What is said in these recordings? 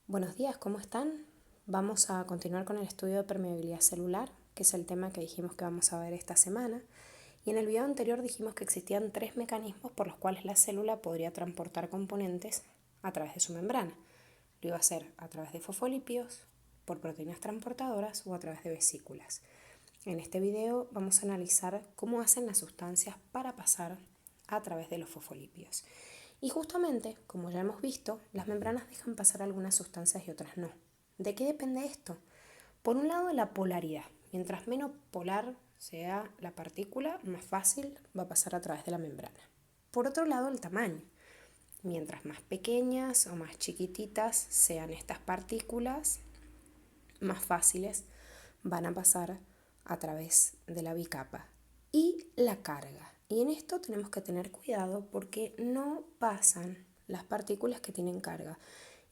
Buenos días, ¿cómo están? Vamos a continuar con el estudio de permeabilidad celular, que es el tema que dijimos que vamos a ver esta semana. Y en el video anterior dijimos que existían tres mecanismos por los cuales la célula podría transportar componentes a través de su membrana. Lo iba a hacer a través de fosfolípidos, por proteínas transportadoras o a través de vesículas. En este video vamos a analizar cómo hacen las sustancias para pasar a través de los fosfolípidos. Y justamente, como ya hemos visto, las membranas dejan pasar algunas sustancias y otras no. ¿De qué depende esto? Por un lado, la polaridad. Mientras menos polar sea la partícula, más fácil va a pasar a través de la membrana. Por otro lado, el tamaño. Mientras más pequeñas o más chiquititas sean estas partículas, más fáciles van a pasar a través de la bicapa. Y la carga. Y en esto tenemos que tener cuidado porque no pasan las partículas que tienen carga.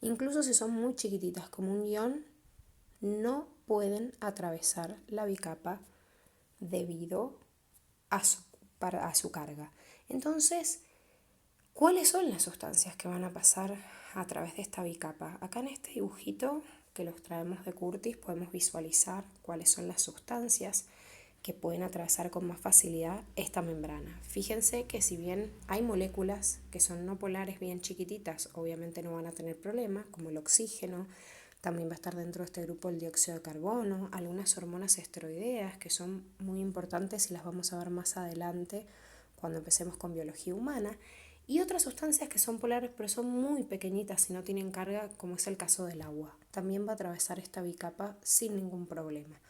Incluso si son muy chiquititas como un ion, no pueden atravesar la bicapa debido a su carga. Entonces, ¿cuáles son las sustancias que van a pasar a través de esta bicapa? Acá en este dibujito que los traemos de Curtis podemos visualizar cuáles son las sustancias que pueden atravesar con más facilidad esta membrana. Fíjense que si bien hay moléculas que son no polares bien chiquititas, obviamente no van a tener problemas, como el oxígeno, también va a estar dentro de este grupo el dióxido de carbono, algunas hormonas esteroideas que son muy importantes y las vamos a ver más adelante cuando empecemos con biología humana, y otras sustancias que son polares pero son muy pequeñitas y no tienen carga, como es el caso del agua. También va a atravesar esta bicapa sin ningún problema.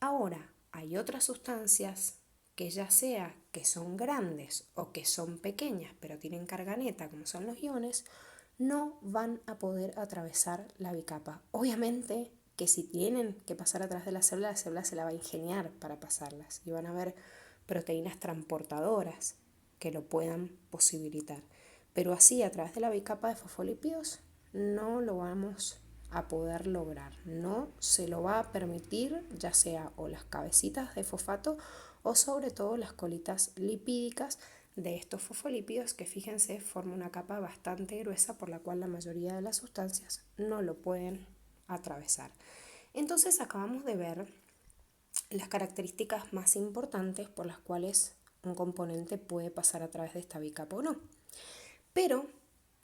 Ahora, hay otras sustancias que ya sea que son grandes o que son pequeñas pero tienen carga neta, como son los iones, no van a poder atravesar la bicapa. Obviamente que si tienen que pasar a través de la célula se la va a ingeniar para pasarlas y van a haber proteínas transportadoras que lo puedan posibilitar. Pero así, a través de la bicapa de fosfolípidos, no lo vamos a poder lograr. No se lo va a permitir, ya sea o las cabecitas de fosfato o sobre todo las colitas lipídicas de estos fosfolípidos que, fíjense, forma una capa bastante gruesa por la cual la mayoría de las sustancias no lo pueden atravesar. Entonces acabamos de ver las características más importantes por las cuales un componente puede pasar a través de esta bicapa o no. Pero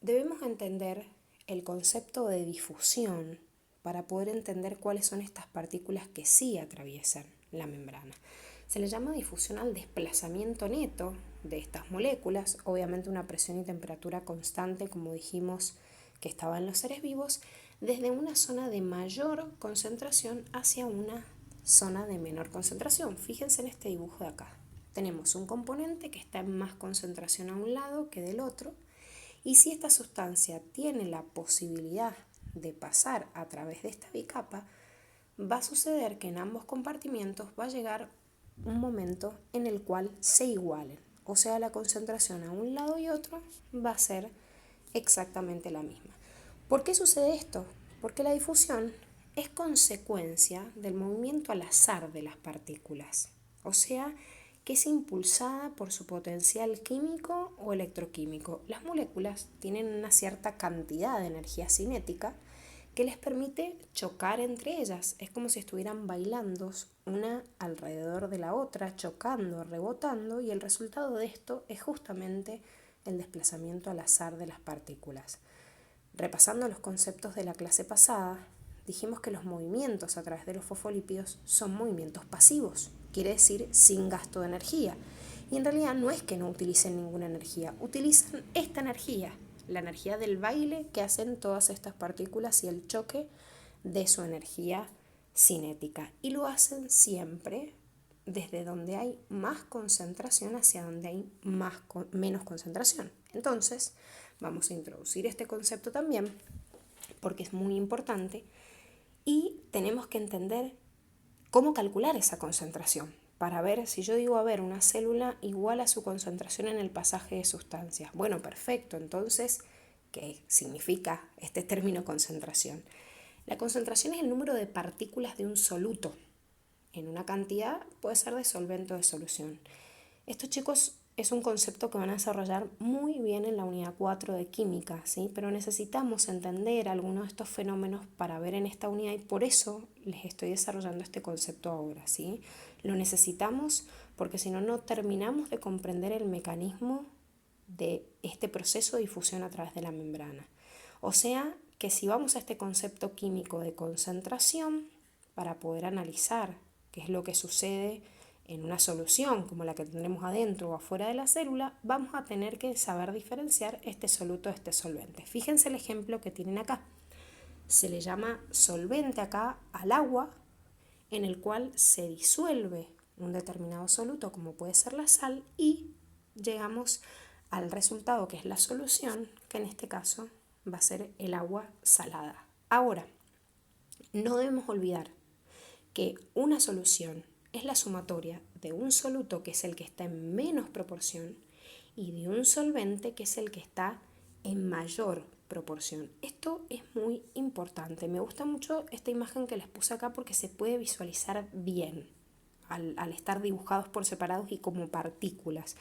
debemos entender el concepto de difusión para poder entender cuáles son estas partículas que sí atraviesan la membrana. Se le llama difusión al desplazamiento neto de estas moléculas, obviamente una presión y temperatura constante, como dijimos que estaba en los seres vivos, desde una zona de mayor concentración hacia una zona de menor concentración. Fíjense en este dibujo de acá. Tenemos un componente que está en más concentración a un lado que del otro, y si esta sustancia tiene la posibilidad de pasar a través de esta bicapa, va a suceder que en ambos compartimientos va a llegar un momento en el cual se igualen. O sea, la concentración a un lado y otro va a ser exactamente la misma. ¿Por qué sucede esto? Porque la difusión es consecuencia del movimiento al azar de las partículas. O sea, que es impulsada por su potencial químico o electroquímico. Las moléculas tienen una cierta cantidad de energía cinética que les permite chocar entre ellas. Es como si estuvieran bailando una alrededor de la otra, chocando, rebotando, y el resultado de esto es justamente el desplazamiento al azar de las partículas. Repasando los conceptos de la clase pasada, dijimos que los movimientos a través de los fosfolípidos son movimientos pasivos, quiere decir sin gasto de energía. Y en realidad no es que no utilicen ninguna energía, utilizan esta energía, la energía del baile que hacen todas estas partículas y el choque de su energía cinética. Y lo hacen siempre desde donde hay más concentración hacia donde hay menos concentración. Entonces, vamos a introducir este concepto también porque es muy importante y tenemos que entender cómo calcular esa concentración para ver si yo digo, a ver, una célula igual a su concentración en el pasaje de sustancias. Bueno, perfecto, entonces, ¿qué significa este término concentración? La concentración es el número de partículas de un soluto en una cantidad, puede ser de solvente o de solución. Esto, chicos, es un concepto que van a desarrollar muy bien en la unidad 4 de química, ¿sí? Pero necesitamos entender algunos de estos fenómenos para ver en esta unidad y por eso les estoy desarrollando este concepto ahora, ¿sí? Lo necesitamos porque si no, no terminamos de comprender el mecanismo de este proceso de difusión a través de la membrana. O sea que si vamos a este concepto químico de concentración, para poder analizar qué es lo que sucede en una solución como la que tendremos adentro o afuera de la célula, vamos a tener que saber diferenciar este soluto de este solvente. Fíjense el ejemplo que tienen acá. Se le llama solvente acá al agua en el cual se disuelve un determinado soluto, como puede ser la sal, y llegamos al resultado que es la solución, que en este caso va a ser el agua salada. Ahora, no debemos olvidar que una solución es la sumatoria de un soluto, que es el que está en menos proporción, y de un solvente, que es el que está en mayor proporción. Esto es muy importante. Me gusta mucho esta imagen que les puse acá porque se puede visualizar bien al estar dibujados por separados y como partículas.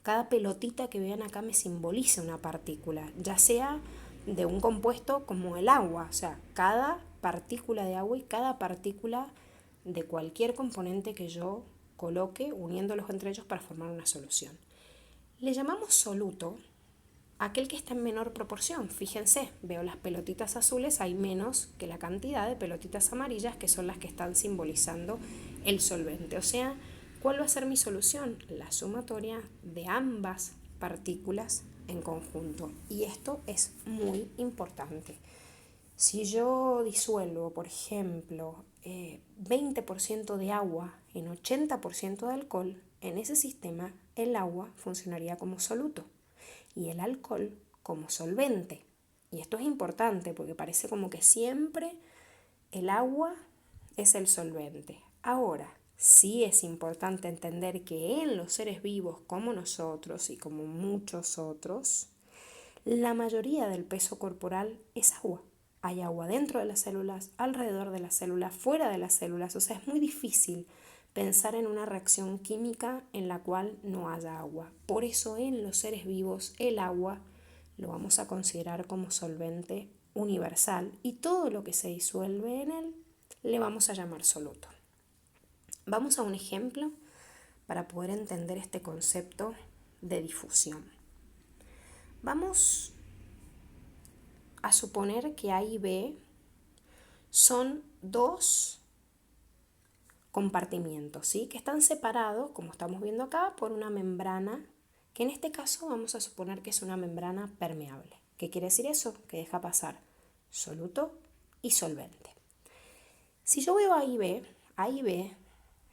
Cada pelotita que vean acá me simboliza una partícula, ya sea de un compuesto como el agua, o sea, cada partícula de agua y cada partícula de cualquier componente que yo coloque uniéndolos entre ellos para formar una solución. Le llamamos soluto aquel que está en menor proporción. Fíjense, veo las pelotitas azules, hay menos que la cantidad de pelotitas amarillas que son las que están simbolizando el solvente. O sea, ¿cuál va a ser mi solución? La sumatoria de ambas partículas en conjunto. Y esto es muy importante. Si yo disuelvo, por ejemplo, 20% de agua en 80% de alcohol, en ese sistema el agua funcionaría como soluto y el alcohol como solvente. Y esto es importante porque parece como que siempre el agua es el solvente. Ahora, sí es importante entender que en los seres vivos como nosotros y como muchos otros, la mayoría del peso corporal es agua. Hay agua dentro de las células, alrededor de las células, fuera de las células. O sea, es muy difícil pensar en una reacción química en la cual no haya agua. Por eso en los seres vivos el agua lo vamos a considerar como solvente universal y todo lo que se disuelve en él le vamos a llamar soluto. Vamos a un ejemplo para poder entender este concepto de difusión. Vamos a suponer que A y B son dos compartimientos, ¿sí? Que están separados, como estamos viendo acá, por una membrana, que en este caso vamos a suponer que es una membrana permeable. ¿Qué quiere decir eso? Que deja pasar soluto y solvente. Si yo veo A y B,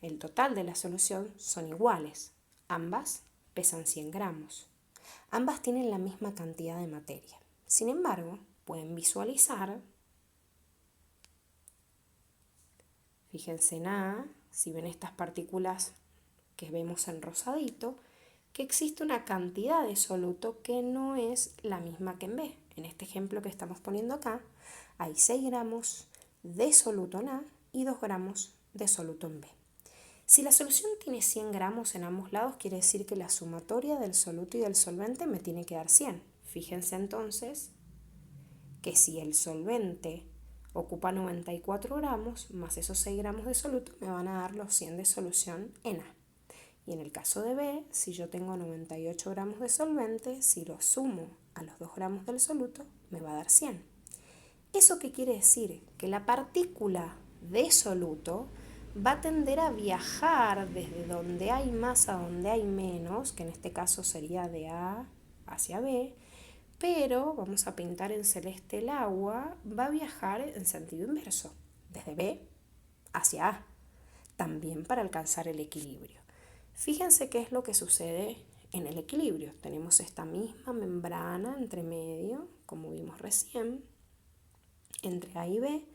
el total de la solución son iguales. Ambas pesan 100 gramos. Ambas tienen la misma cantidad de materia. Sin embargo, pueden visualizar, fíjense en A, si ven estas partículas que vemos en rosadito, que existe una cantidad de soluto que no es la misma que en B. En este ejemplo que estamos poniendo acá, hay 6 gramos de soluto en A y 2 gramos de soluto en B. Si la solución tiene 100 gramos en ambos lados, quiere decir que la sumatoria del soluto y del solvente me tiene que dar 100. Fíjense entonces que si el solvente ocupa 94 gramos, más esos 6 gramos de soluto me van a dar los 100 de solución en A. Y en el caso de B, si yo tengo 98 gramos de solvente, si lo sumo a los 2 gramos del soluto, me va a dar 100. ¿Eso qué quiere decir? Que la partícula de soluto va a tender a viajar desde donde hay más a donde hay menos, que en este caso sería de A hacia B, pero vamos a pintar en celeste el agua, va a viajar en sentido inverso, desde B hacia A, también para alcanzar el equilibrio. Fíjense qué es lo que sucede en el equilibrio. Tenemos esta misma membrana entre medio, como vimos recién, entre A y B,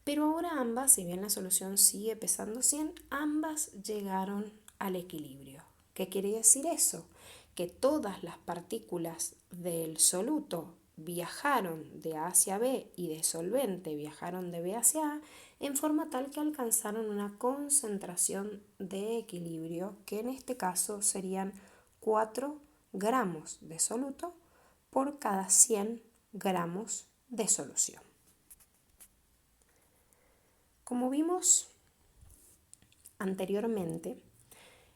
pero ahora ambas, si bien la solución sigue pesando 100, ambas llegaron al equilibrio. ¿Qué quiere decir eso? Que todas las partículas del soluto viajaron de A hacia B y de solvente viajaron de B hacia A en forma tal que alcanzaron una concentración de equilibrio que en este caso serían 4 gramos de soluto por cada 100 gramos de solución. Como vimos anteriormente,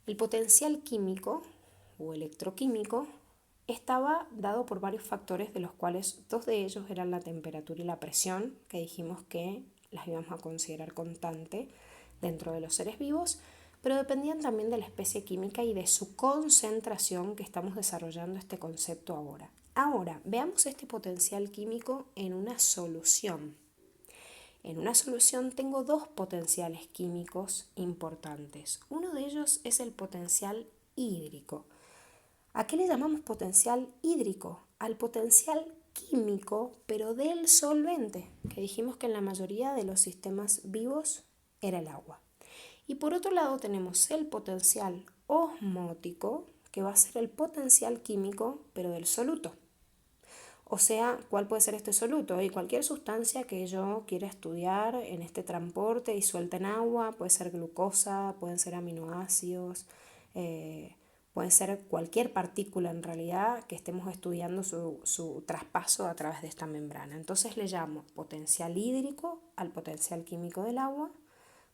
el potencial químico o electroquímico estaba dado por varios factores, de los cuales 2 de ellos eran la temperatura y la presión, que dijimos que las íbamos a considerar constante dentro de los seres vivos, pero dependían también de la especie química y de su concentración, que estamos desarrollando este concepto ahora. Ahora, veamos este potencial químico en una solución. En una solución tengo 2 potenciales químicos importantes. Uno de ellos es el potencial hídrico. ¿A qué le llamamos potencial hídrico? Al potencial químico, pero del solvente, que dijimos que en la mayoría de los sistemas vivos era el agua. Y por otro lado tenemos el potencial osmótico, que va a ser el potencial químico, pero del soluto. O sea, ¿cuál puede ser este soluto? Y cualquier sustancia que yo quiera estudiar en este transporte y suelta en agua, puede ser glucosa, pueden ser aminoácidos, puede ser cualquier partícula en realidad que estemos estudiando su traspaso a través de esta membrana. Entonces le llamo potencial hídrico al potencial químico del agua,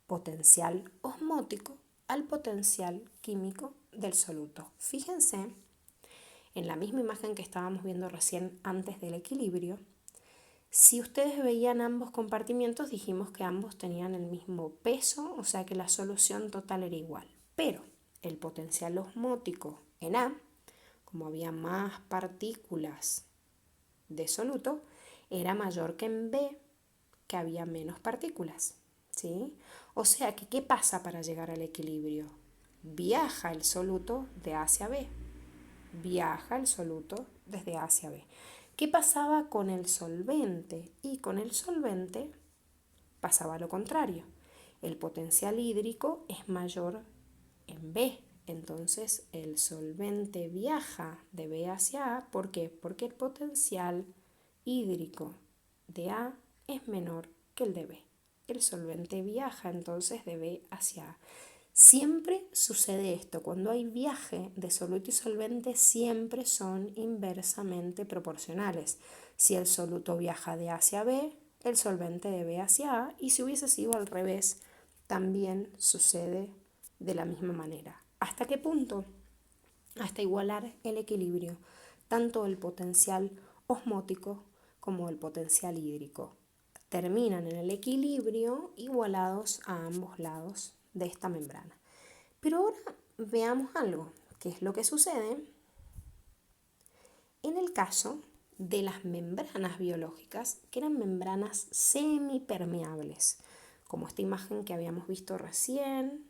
potencial osmótico al potencial químico del soluto. Fíjense en la misma imagen que estábamos viendo recién antes del equilibrio. Si ustedes veían ambos compartimientos, dijimos que ambos tenían el mismo peso, o sea que la solución total era igual. Pero el potencial osmótico en A, como había más partículas de soluto, era mayor que en B, que había menos partículas, ¿sí? O sea que, ¿qué pasa para llegar al equilibrio? Viaja el soluto de A hacia B. Viaja el soluto desde A hacia B. ¿Qué pasaba con el solvente? Y con el solvente pasaba lo contrario. El potencial hídrico es mayor en B. Entonces el solvente viaja de B hacia A. ¿Por qué? Porque el potencial hídrico de A es menor que el de B. El solvente viaja entonces de B hacia A. Siempre sucede esto, cuando hay viaje de soluto y solvente siempre son inversamente proporcionales. Si el soluto viaja de A hacia B, el solvente de B hacia A, y si hubiese sido al revés, también sucede de la misma manera. ¿Hasta qué punto? Hasta igualar el equilibrio, tanto el potencial osmótico como el potencial hídrico terminan en el equilibrio igualados a ambos lados de esta membrana. Pero ahora veamos algo, que es lo que sucede en el caso de las membranas biológicas, que eran membranas semipermeables, como esta imagen que habíamos visto recién.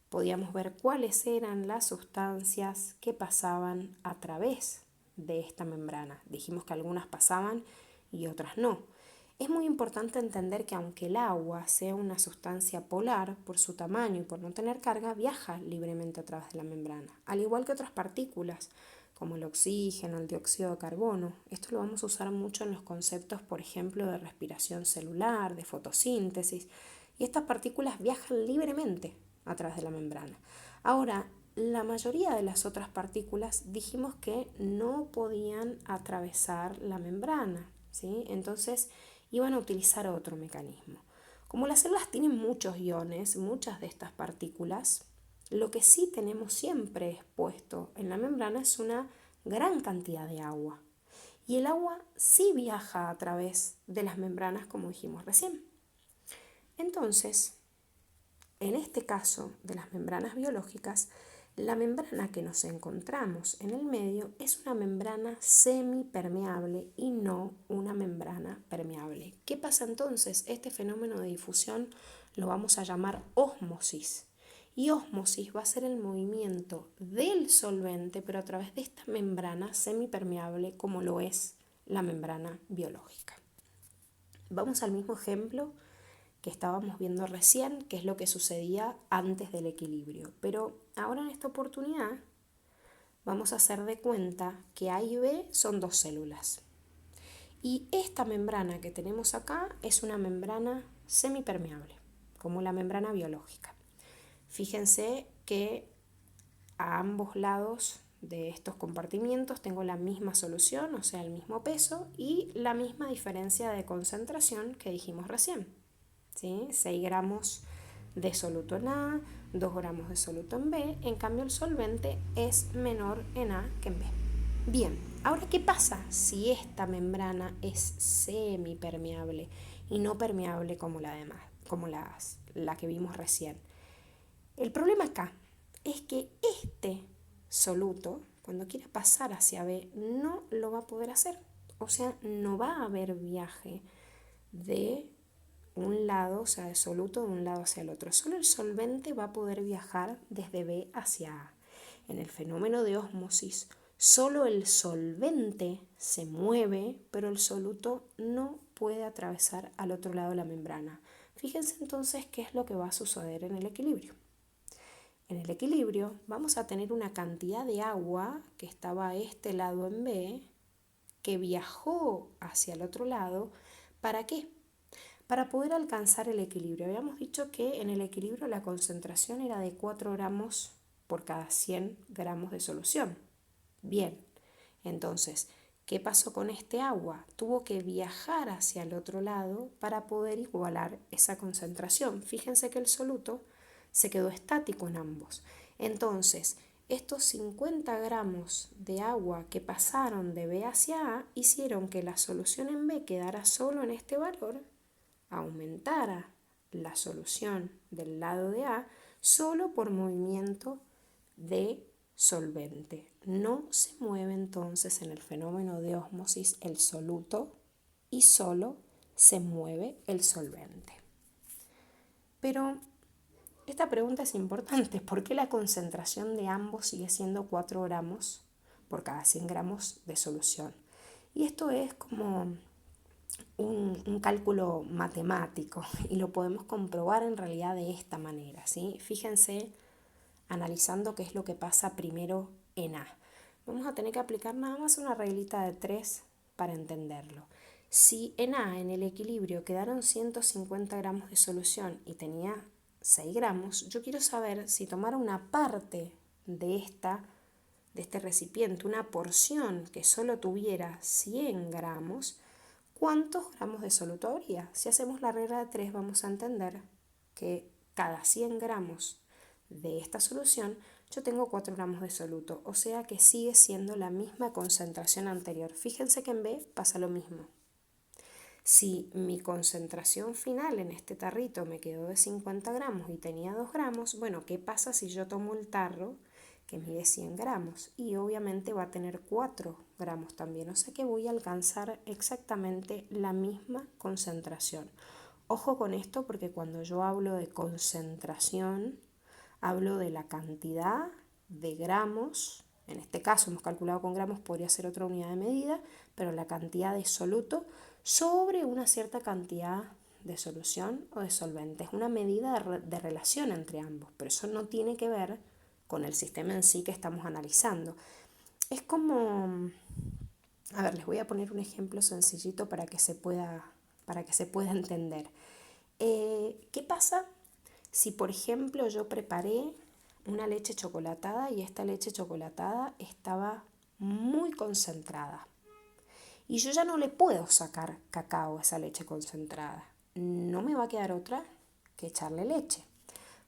Podíamos ver cuáles eran las sustancias que pasaban a través de esta membrana. Dijimos que algunas pasaban y otras no. Es muy importante entender que aunque el agua sea una sustancia polar, por su tamaño y por no tener carga, viaja libremente a través de la membrana, al igual que otras partículas, como el oxígeno, el dióxido de carbono. Esto lo vamos a usar mucho en los conceptos, por ejemplo, de respiración celular, de fotosíntesis, y estas partículas viajan libremente a través de la membrana. Ahora, la mayoría de las otras partículas dijimos que no podían atravesar la membrana, ¿sí? Entonces iban a utilizar otro mecanismo. Como las células tienen muchos iones, muchas de estas partículas, lo que sí tenemos siempre expuesto en la membrana es una gran cantidad de agua. Y el agua sí viaja a través de las membranas, como dijimos recién. Entonces, en este caso de las membranas biológicas, la membrana que nos encontramos en el medio es una membrana semipermeable y no una membrana permeable. ¿Qué pasa entonces? Este fenómeno de difusión lo vamos a llamar ósmosis. Y ósmosis va a ser el movimiento del solvente, pero a través de esta membrana semipermeable, como lo es la membrana biológica. Vamos al mismo ejemplo que estábamos viendo recién, que es lo que sucedía antes del equilibrio. Pero ahora en esta oportunidad vamos a hacer de cuenta que A y B son 2 células. Y esta membrana que tenemos acá es una membrana semipermeable, como la membrana biológica. Fíjense que a ambos lados de estos compartimientos tengo la misma solución, o sea, el mismo peso y la misma diferencia de concentración que dijimos recién, ¿sí? 6 gramos de soluto en A, 2 gramos de soluto en B, en cambio el solvente es menor en A que en B. Bien, ahora ¿qué pasa si esta membrana es semipermeable y no permeable como la demás, como la que vimos recién? El problema acá es que este soluto, cuando quiera pasar hacia B, no lo va a poder hacer. O sea, no va a haber viaje de un lado, o sea, de soluto de un lado hacia el otro. Solo el solvente va a poder viajar desde B hacia A. En el fenómeno de ósmosis, solo el solvente se mueve, pero el soluto no puede atravesar al otro lado de la membrana. Fíjense entonces qué es lo que va a suceder en el equilibrio. En el equilibrio vamos a tener una cantidad de agua que estaba a este lado en B, que viajó hacia el otro lado. ¿Para qué? Para poder alcanzar el equilibrio. Habíamos dicho que en el equilibrio la concentración era de 4 gramos por cada 100 gramos de solución. Bien, entonces, ¿qué pasó con este agua? Tuvo que viajar hacia el otro lado para poder igualar esa concentración. Fíjense que el soluto se quedó estático en ambos. Entonces, estos 50 gramos de agua que pasaron de B hacia A hicieron que la solución en B quedara solo en este valor, aumentara la solución del lado de A solo por movimiento de solvente. No se mueve entonces en el fenómeno de ósmosis el soluto y solo se mueve el solvente. Pero esta pregunta es importante. ¿Por qué la concentración de ambos sigue siendo 4 gramos por cada 100 gramos de solución? Y esto es como un cálculo matemático y lo podemos comprobar en realidad de esta manera, ¿sí? Fíjense analizando qué es lo que pasa primero en A. Vamos a tener que aplicar nada más una reglita de 3 para entenderlo. Si en A, en el equilibrio, quedaron 150 gramos de solución y tenía 6 gramos, yo quiero saber si tomara una parte de este recipiente, una porción que solo tuviera 100 gramos, ¿cuántos gramos de soluto habría? Si hacemos la regla de 3 vamos a entender que cada 100 gramos de esta solución yo tengo 4 gramos de soluto, o sea que sigue siendo la misma concentración anterior. Fíjense que en B pasa lo mismo. Si mi concentración final en este tarrito me quedó de 50 gramos y tenía 2 gramos, bueno, ¿qué pasa si yo tomo el tarro que mide 100 gramos? Y obviamente va a tener 4 gramos también, o sea que voy a alcanzar exactamente la misma concentración. Ojo con esto porque cuando yo hablo de concentración, hablo de la cantidad de gramos. En este caso hemos calculado con gramos, podría ser otra unidad de medida, pero la cantidad de soluto sobre una cierta cantidad de solución o de solvente. Es una medida de relación entre ambos, pero eso no tiene que ver con el sistema en sí que estamos analizando. Es como, a ver, les voy a poner un ejemplo sencillito para que se pueda entender. ¿Qué pasa si, por ejemplo, yo preparé una leche chocolatada y esta leche chocolatada estaba muy concentrada? Y yo ya no le puedo sacar cacao a esa leche concentrada. No me va a quedar otra que echarle leche.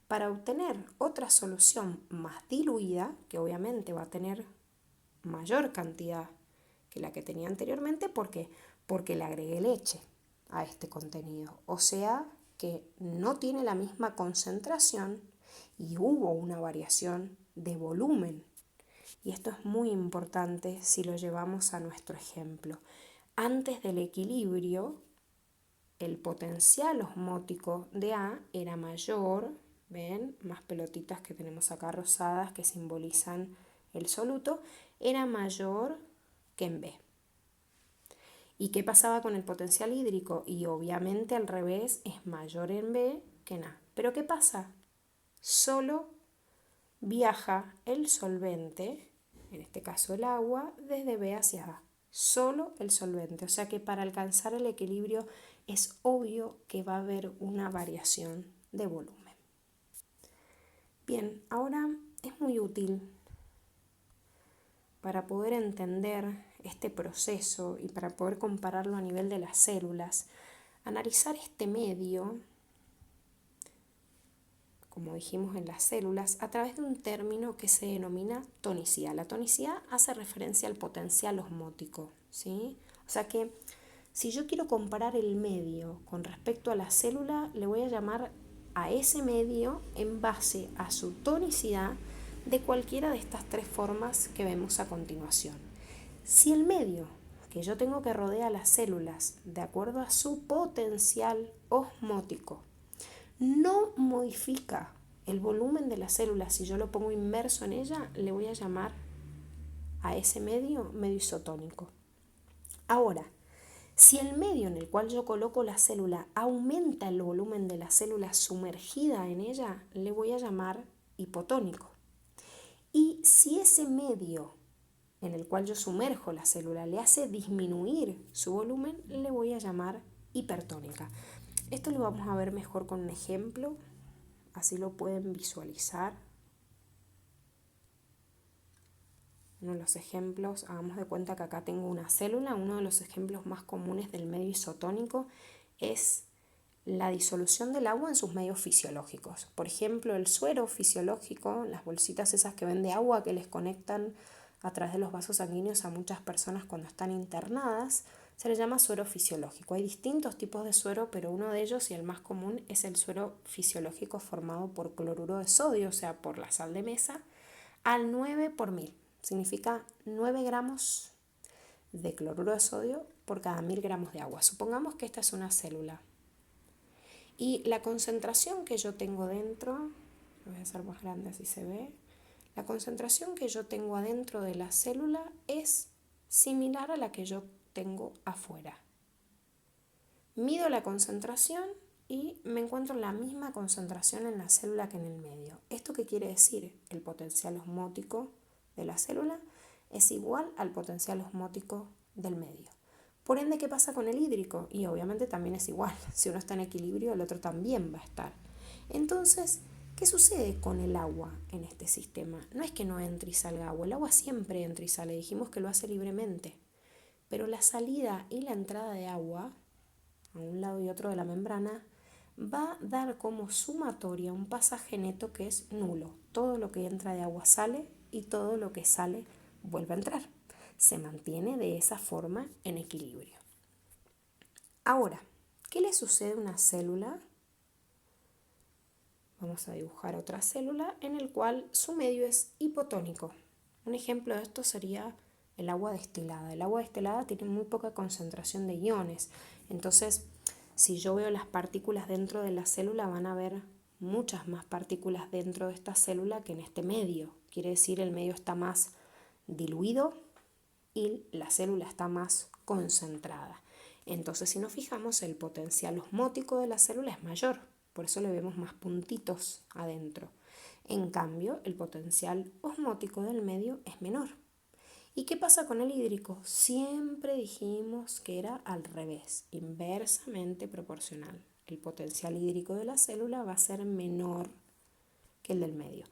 Para obtener otra solución más diluida, que obviamente va a tener mayor cantidad que la que tenía anteriormente, ¿por qué? Porque le agregué leche a este contenido. O sea que no tiene la misma concentración y hubo una variación de volumen. Y esto es muy importante si lo llevamos a nuestro ejemplo. Antes del equilibrio, el potencial osmótico de A era mayor, ¿ven? Más pelotitas que tenemos acá rosadas que simbolizan el soluto, era mayor que en B. ¿Y qué pasaba con el potencial hídrico? Y obviamente al revés, es mayor en B que en A. ¿Pero qué pasa? Solo viaja el solvente, en este caso el agua, desde B hacia A. Solo el solvente. O sea que para alcanzar el equilibrio es obvio que va a haber una variación de volumen. Bien, ahora es muy útil para poder entender este proceso y para poder compararlo a nivel de las células, analizar este medio, como dijimos en las células, a través de un término que se denomina tonicidad. La tonicidad hace referencia al potencial osmótico, ¿sí? O sea que si yo quiero comparar el medio con respecto a la célula, le voy a llamar a ese medio en base a su tonicidad de cualquiera de estas tres formas que vemos a continuación. Si el medio que yo tengo que rodear a las células de acuerdo a su potencial osmótico no modifica el volumen de la célula, si yo lo pongo inmerso en ella, le voy a llamar a ese medio isotónico. Ahora, si el medio en el cual yo coloco la célula aumenta el volumen de la célula sumergida en ella, le voy a llamar hipotónico. Y si ese medio en el cual yo sumerjo la célula le hace disminuir su volumen, le voy a llamar hipertónica. Esto lo vamos a ver mejor con un ejemplo, así lo pueden visualizar. Uno de los ejemplos, hagamos de cuenta que acá tengo una célula. Uno de los ejemplos más comunes del medio isotónico es la disolución del agua en sus medios fisiológicos. Por ejemplo, el suero fisiológico, las bolsitas esas que ven de agua que les conectan a través de los vasos sanguíneos a muchas personas cuando están internadas, se le llama suero fisiológico. Hay distintos tipos de suero, pero uno de ellos y el más común es el suero fisiológico formado por cloruro de sodio, o sea, por la sal de mesa, al 9 por 1000. Significa 9 gramos de cloruro de sodio por cada 1000 gramos de agua. Supongamos que esta es una célula. Y la concentración que yo tengo dentro, lo voy a hacer más grande así se ve, la concentración que yo tengo adentro de la célula es similar a la que yo tengo afuera. Mido la concentración y me encuentro la misma concentración en la célula que en el medio. ¿Esto qué quiere decir? El potencial osmótico de la célula es igual al potencial osmótico del medio. Por ende, ¿qué pasa con el hídrico? Y obviamente también es igual. Si uno está en equilibrio, el otro también va a estar. Entonces, ¿qué sucede con el agua en este sistema? No es que no entre y salga agua. El agua siempre entra y sale. Dijimos que lo hace libremente. Pero la salida y la entrada de agua, a un lado y otro de la membrana, va a dar como sumatoria un pasaje neto que es nulo. Todo lo que entra de agua sale y todo lo que sale vuelve a entrar. Se mantiene de esa forma en equilibrio. Ahora, ¿qué le sucede a una célula? Vamos a dibujar otra célula en el cual su medio es hipotónico. Un ejemplo de esto sería el agua destilada. El agua destilada tiene muy poca concentración de iones. Entonces, si yo veo las partículas dentro de la célula, van a haber muchas más partículas dentro de esta célula que en este medio. Quiere decir, el medio está más diluido y la célula está más concentrada. Entonces, si nos fijamos, el potencial osmótico de la célula es mayor, por eso le vemos más puntitos adentro. En cambio, el potencial osmótico del medio es menor. ¿Y qué pasa con el hídrico? Siempre dijimos que era al revés, inversamente proporcional. El potencial hídrico de la célula va a ser menor que el del medio.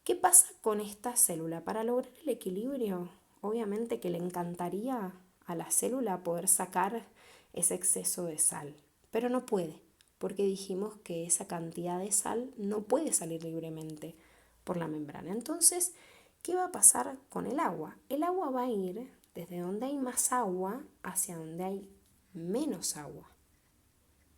¿Qué pasa con esta célula? Para lograr el equilibrio, obviamente que le encantaría a la célula poder sacar ese exceso de sal, pero no puede, porque dijimos que esa cantidad de sal no puede salir libremente por la membrana. Entonces, ¿qué va a pasar con el agua? El agua va a ir desde donde hay más agua hacia donde hay menos agua.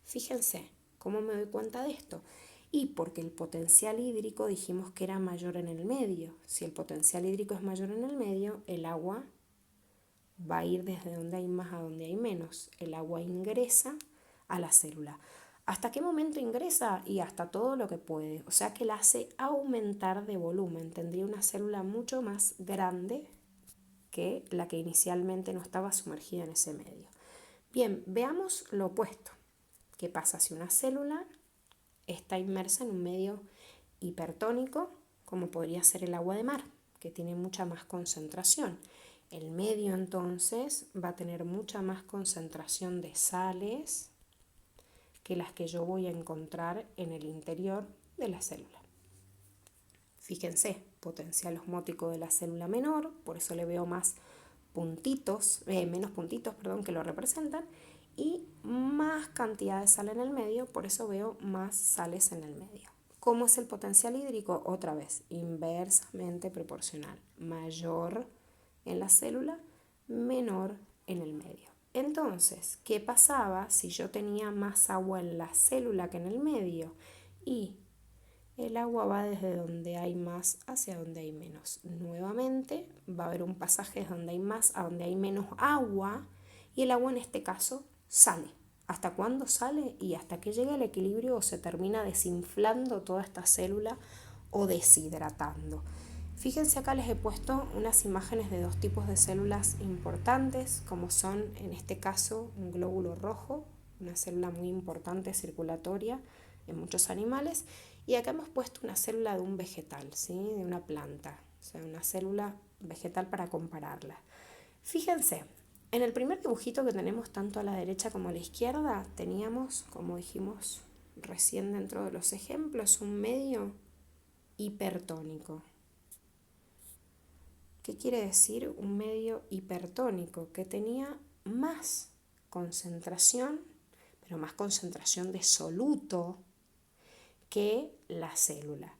Fíjense, ¿cómo me doy cuenta de esto? Y porque el potencial hídrico dijimos que era mayor en el medio. Si el potencial hídrico es mayor en el medio, el agua va a ir desde donde hay más a donde hay menos. El agua ingresa a la célula. ¿Hasta qué momento ingresa? Y hasta todo lo que puede. O sea que la hace aumentar de volumen. Tendría una célula mucho más grande que la que inicialmente no estaba sumergida en ese medio. Bien, veamos lo opuesto. ¿Qué pasa si una célula está inmersa en un medio hipertónico, como podría ser el agua de mar, que tiene mucha más concentración? El medio entonces va a tener mucha más concentración de sales que las que yo voy a encontrar en el interior de la célula. Fíjense, potencial osmótico de la célula menor, por eso le veo más puntitos, menos puntitos, perdón, que lo representan, y más cantidad de sal en el medio, por eso veo más sales en el medio. ¿Cómo es el potencial hídrico? Otra vez, inversamente proporcional. Mayor en la célula, menor en el medio. Entonces, ¿qué pasaba si yo tenía más agua en la célula que en el medio? Y el agua va desde donde hay más hacia donde hay menos. Nuevamente va a haber un pasaje desde donde hay más a donde hay menos agua, y el agua en este caso sale. ¿Hasta cuándo sale? Y hasta que llegue al equilibrio o se termina desinflando toda esta célula o deshidratando. Fíjense, acá les he puesto unas imágenes de dos tipos de células importantes, como son en este caso un glóbulo rojo, una célula muy importante circulatoria en muchos animales, y acá hemos puesto una célula de un vegetal, ¿sí? De una planta, o sea, una célula vegetal para compararla. Fíjense, en el primer dibujito que tenemos tanto a la derecha como a la izquierda, teníamos, como dijimos recién dentro de los ejemplos, un medio hipertónico. ¿Qué quiere decir un medio hipertónico? Que tenía más concentración, pero más concentración de soluto que la célula.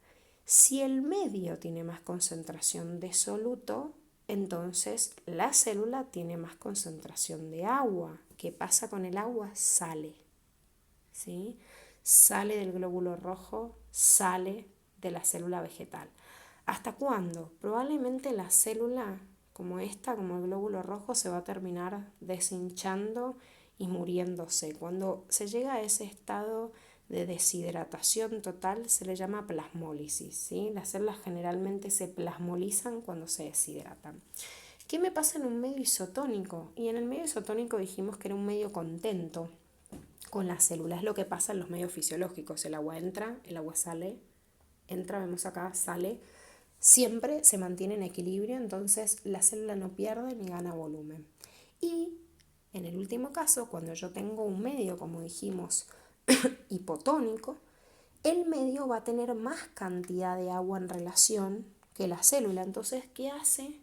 Si el medio tiene más concentración de soluto, entonces la célula tiene más concentración de agua. ¿Qué pasa con el agua? Sale, ¿sí? Sale del glóbulo rojo, sale de la célula vegetal. ¿Hasta cuándo? Probablemente la célula como esta, como el glóbulo rojo, se va a terminar deshinchando y muriéndose. Cuando se llega a ese estado de deshidratación total se le llama plasmólisis, ¿sí? Las células generalmente se plasmolizan cuando se deshidratan. ¿Qué me pasa en un medio isotónico? Y en el medio isotónico dijimos que era un medio contento con las células. Es lo que pasa en los medios fisiológicos. El agua entra, el agua sale, entra, vemos acá, sale. Siempre se mantiene en equilibrio, entonces la célula no pierde ni gana volumen. Y en el último caso, cuando yo tengo un medio, como dijimos, hipotónico, el medio va a tener más cantidad de agua en relación que la célula. Entonces, ¿qué hace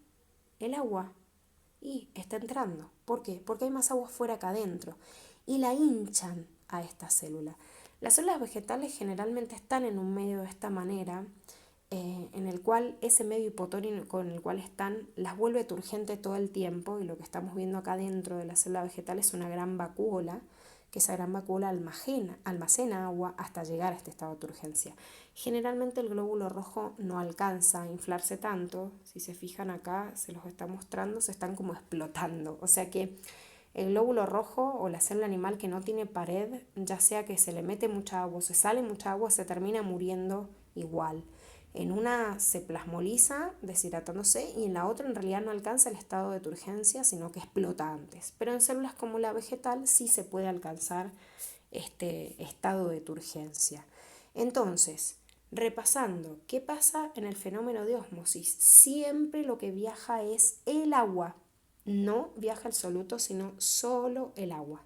el agua? Y está entrando. ¿Por qué? Porque hay más agua fuera que adentro. Y la hinchan a esta célula. Las células vegetales generalmente están en un medio de esta manera, en el cual ese medio hipotónico en el cual están las vuelve turgente todo el tiempo, y lo que estamos viendo acá dentro de la célula vegetal es una gran vacúola, que esa gran vacúola almacena agua hasta llegar a este estado de turgencia. Generalmente el glóbulo rojo no alcanza a inflarse tanto, si se fijan acá se los está mostrando, se están como explotando, o sea que el glóbulo rojo o la célula animal que no tiene pared, ya sea que se le mete mucha agua o se sale mucha agua, se termina muriendo igual. En una se plasmoliza deshidratándose y en la otra en realidad no alcanza el estado de turgencia, sino que explota antes. Pero en células como la vegetal sí se puede alcanzar este estado de turgencia. Entonces, repasando, ¿qué pasa en el fenómeno de ósmosis? Siempre lo que viaja es el agua. No viaja el soluto, sino solo el agua.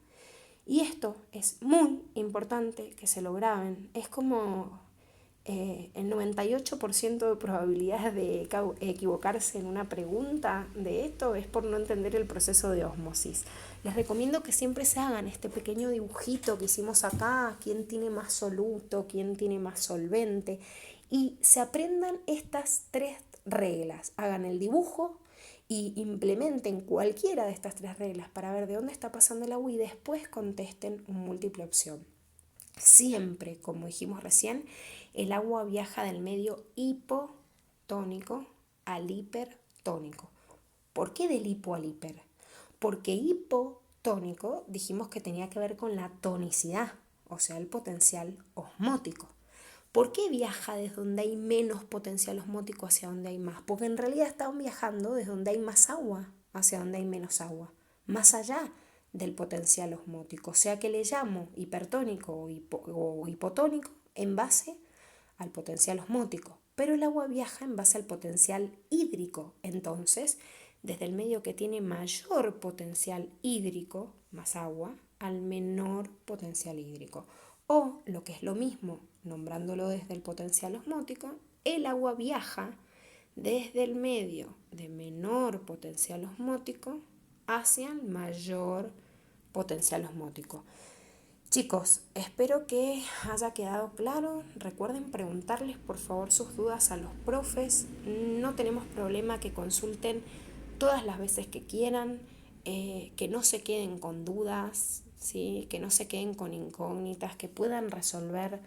Y esto es muy importante que se lo graben. Es como el 98% de probabilidades de equivocarse en una pregunta de esto es por no entender el proceso de ósmosis. Les recomiendo que siempre se hagan este pequeño dibujito que hicimos acá, quién tiene más soluto, quién tiene más solvente, y se aprendan estas tres reglas. Hagan el dibujo y implementen cualquiera de estas tres reglas para ver de dónde está pasando el agua y después contesten un múltiple opción. Siempre, como dijimos recién, el agua viaja del medio hipotónico al hipertónico. ¿Por qué del hipo al hiper? Porque hipotónico dijimos que tenía que ver con la tonicidad, o sea, el potencial osmótico. ¿Por qué viaja desde donde hay menos potencial osmótico hacia donde hay más? Porque en realidad están viajando desde donde hay más agua hacia donde hay menos agua, más allá del potencial osmótico. O sea que le llamo hipertónico o hipotónico en base al potencial osmótico. Pero el agua viaja en base al potencial hídrico. Entonces, desde el medio que tiene mayor potencial hídrico, más agua, al menor potencial hídrico. O, lo que es lo mismo, nombrándolo desde el potencial osmótico, el agua viaja desde el medio de menor potencial osmótico hacia el mayor potencial osmótico. Chicos, espero que haya quedado claro. Recuerden preguntarles por favor sus dudas a los profes. No tenemos problema que consulten todas las veces que quieran, que no se queden con dudas, ¿sí? Que no se queden con incógnitas, que puedan resolver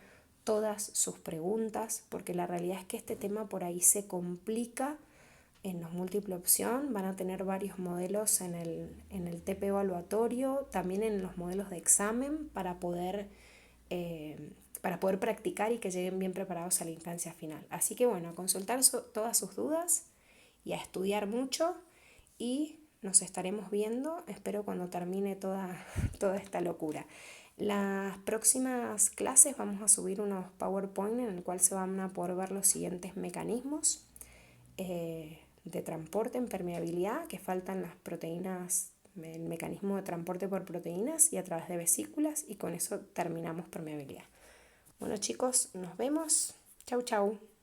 todas sus preguntas, porque la realidad es que este tema por ahí se complica en los múltiple opción. Van a tener varios modelos en el TP evaluatorio, también en los modelos de examen para poder practicar y que lleguen bien preparados a la instancia final. Así que bueno, a consultar todas sus dudas y a estudiar mucho, y nos estaremos viendo, espero, cuando termine toda esta locura. Las próximas clases vamos a subir unos PowerPoint en el cual se van a poder ver los siguientes mecanismos de transporte en permeabilidad, que faltan las proteínas, el mecanismo de transporte por proteínas y a través de vesículas, y con eso terminamos permeabilidad. Bueno chicos, nos vemos. Chau chau.